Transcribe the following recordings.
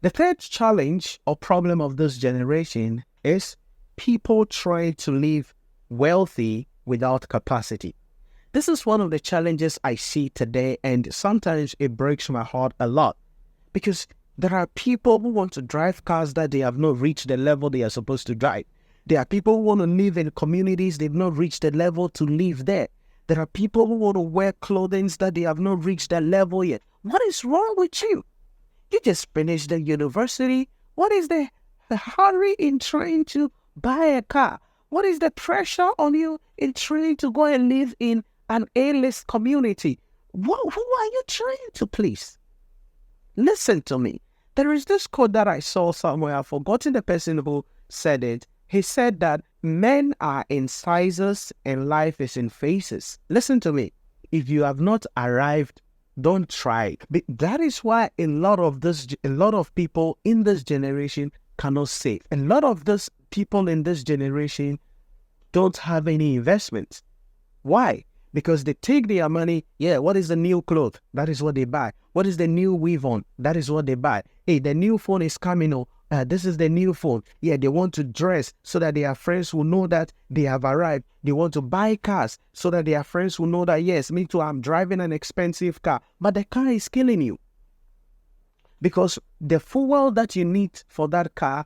The third challenge or problem of this generation is people trying to live wealthy without capacity. This is one of the challenges I see today, and sometimes it breaks my heart a lot because there are people who want to drive cars that they have not reached the level they are supposed to drive. There are people who want to live in communities they've not reached the level to live there. There are people who want to wear clothing that they have not reached that level yet. What is wrong with you? You just finished the university. What is the hurry in trying to buy a car? What is the pressure on you in trying to go and live in an A-list community? Who are you trying to please? Listen to me. There is this quote that I saw somewhere. I've forgotten the person who said it. He said that men are in sizes and life is in phases. Listen to me. If you have not arrived, don't try. But that is why a lot of people in this generation cannot save. A lot of these people in this generation don't have any investments. Why? Because they take their money. Yeah, what is the new clothes? That is what they buy. What is the new weave on? That is what they buy. Hey, the new phone is coming. Oh, this is the new phone. Yeah, they want to dress so that their friends will know that they have arrived. They want to buy cars so that their friends will know that, yes, me too, I'm driving an expensive car. But the car is killing you. Because the fuel that you need for that car,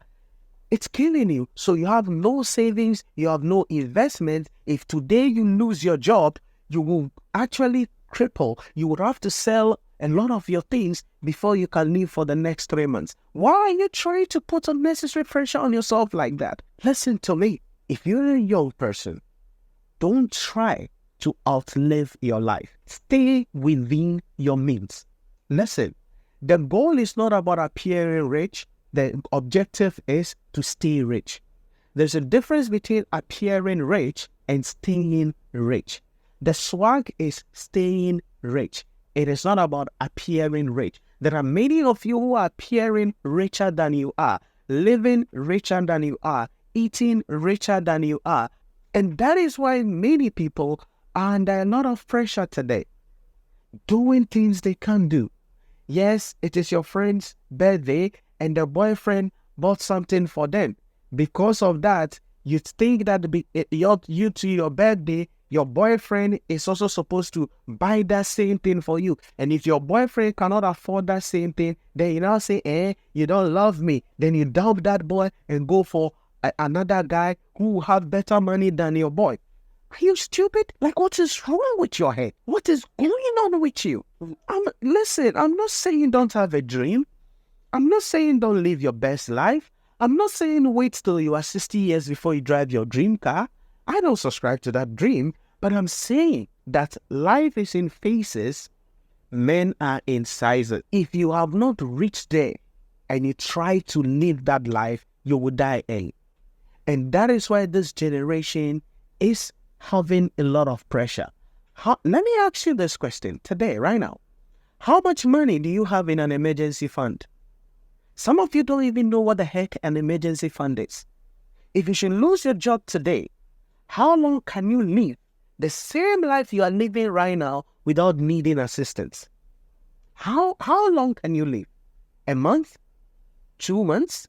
it's killing you. So you have no savings. You have no investment. If today you lose your job, you will actually cripple. You would have to sell a lot of your things before you can live for the next 3 months. Why are you trying to put unnecessary pressure on yourself like that? Listen to me. If you're a young person, don't try to outlive your life. Stay within your means. Listen, the goal is not about appearing rich. The objective is to stay rich. There's a difference between appearing rich and staying rich. The swag is staying rich. It is not about appearing rich. There are many of you who are appearing richer than you are, living richer than you are, eating richer than you are. And that is why many people are under a lot of pressure today, doing things they can't do. Yes, it is your friend's birthday and the boyfriend bought something for them. Because of that, you think that you to your birthday, your boyfriend is also supposed to buy that same thing for you. And if your boyfriend cannot afford that same thing, then you now say, you don't love me. Then you dump that boy and go for another guy who have better money than your boy. Are you stupid? Like, what is wrong with your head? What is going on with you? Listen, I'm not saying don't have a dream. I'm not saying don't live your best life. I'm not saying wait till you are 60 years before you drive your dream car. I don't subscribe to that dream, but I'm saying that life is in phases, men are in sizes. If you have not reached there and you try to live that life, you will die early. And that is why this generation is having a lot of pressure. Let me ask you this question today, right now. How much money do you have in an emergency fund? Some of you don't even know what the heck an emergency fund is. If you should lose your job today, how long can you live the same life you are living right now without needing assistance? How long can you live? A month? 2 months?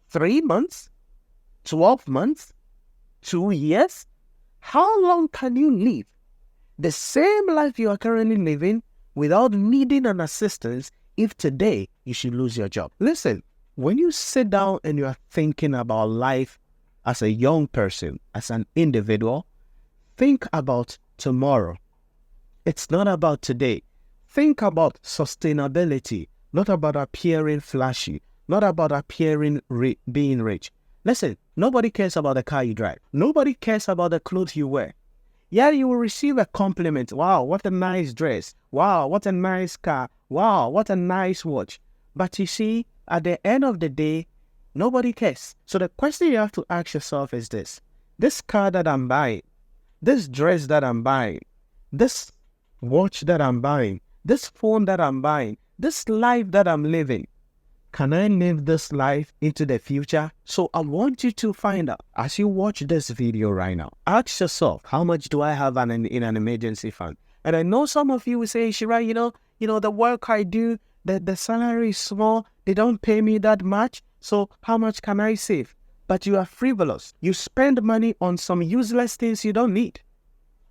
3 months? 12 months? 2 years? How long can you live the same life you are currently living without needing an assistance if today you should lose your job? Listen, when you sit down and you are thinking about life as a young person, as an individual, think about tomorrow. It's not about today. Think about sustainability, not about appearing flashy, not about appearing being rich. Listen, nobody cares about the car you drive. Nobody cares about the clothes you wear. Yeah, you will receive a compliment. Wow, what a nice dress. Wow, what a nice car. Wow, what a nice watch. But you see, at the end of the day, nobody cares. So the question you have to ask yourself is this. This car that I'm buying, this dress that I'm buying, this watch that I'm buying, this phone that I'm buying, this life that I'm living, can I live this life into the future? So I want you to find out, as you watch this video right now, ask yourself, how much do I have in an emergency fund? And I know some of you will say, Nhyira, you know, the work I do, the salary is small, They don't pay me that much, so how much can I save? But you are frivolous. You spend money on some useless things you don't need.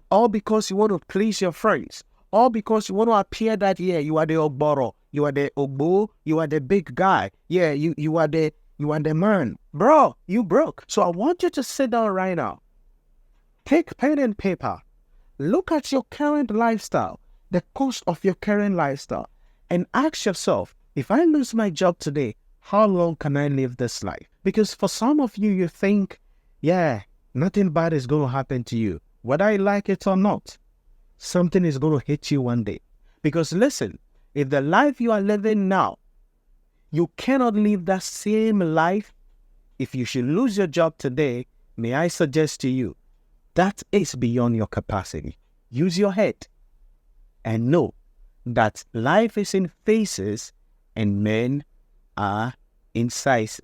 All because you want to please your friends. All because you want to appear that, yeah, you are the Ogboro, you are the Ogbo, you are the big guy. Yeah, you are the man. Bro, you broke. So I want you to sit down right now. Take pen and paper. Look at your current lifestyle, the cost of your current lifestyle, and ask yourself, if I lose my job today, how long can I live this life? Because for some of you, you think, yeah, nothing bad is going to happen to you. Whether I like it or not, something is going to hit you one day. Because listen, if the life you are living now, you cannot live that same life, if you should lose your job today, may I suggest to you, that is beyond your capacity. Use your head and know that life is in phases and men are in sizes.